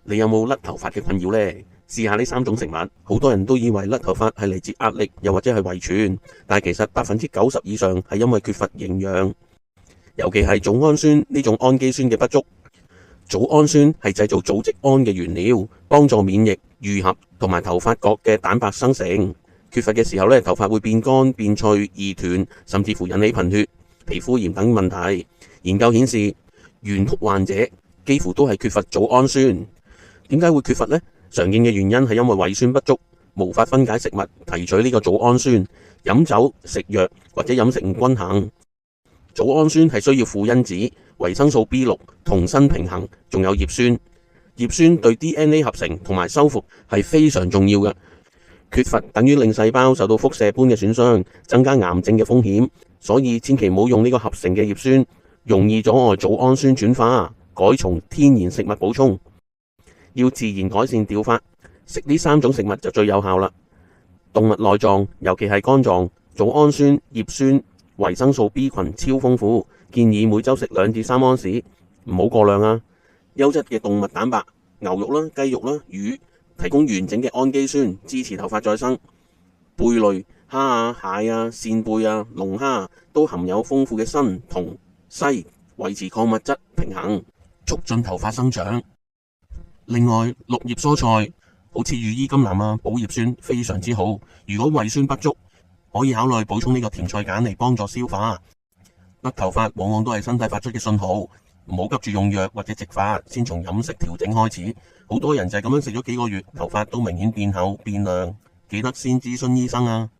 你有冇甩頭髮嘅困擾呢？試下呢3種食物，好多人都以為甩頭髮係嚟自壓力，又或者係遺傳，但係其實90%以上係因為缺乏營養，尤其係組胺酸呢種氨基酸嘅不足。組胺酸係製造組織胺嘅原料，幫助免疫、愈合同埋頭髮角嘅蛋白生成。缺乏嘅時候呢，頭髮會變乾、變脆、易斷，甚至乎引起貧血、皮膚炎等問題。研究顯示，圓禿患者幾乎都係缺乏組胺酸。點解會缺乏呢？常見嘅原因係因為胃酸不足，無法分解食物提取呢個組胺酸，飲酒、食藥或者飲食唔均衡。組胺酸係需要負因子、維生素 B6、酮砷平衡，仲有葉酸。葉酸對 DNA 合成同埋修復係非常重要嘅。缺乏等於令細胞受到輻射般嘅損傷，增加癌症嘅風險。所以千祈唔好用呢個合成嘅葉酸，容易阻礙組胺酸轉化。改從天然食物補充，要自然改善掉髮，食呢3種食物就最有效啦。動物內臟，尤其係肝臟，組胺酸、葉酸、維生素 B 群超豐富，建議每週食2至3安士，唔好過量啊。優質嘅動物蛋白，牛肉啦、雞肉啦、魚，提供完整嘅氨基酸，支持頭髮再生。貝類、蝦啊、蟹啊、扇貝啊、龍蝦都含有豐富嘅鋅、銅、硒，維持礦物質平衡，促進頭髮生長。另外，綠葉蔬菜好似羽衣甘藍啊，補葉酸非常之好。如果胃酸不足，可以考慮補充呢個甜菜鹼嚟幫助消化。甩頭髮往往都係身體發出嘅信號，唔好急住用藥或者植髮，先從飲食調整開始。好多人就係咁樣食咗幾個月，頭髮都明顯變厚變亮，記得先諮詢醫生啊。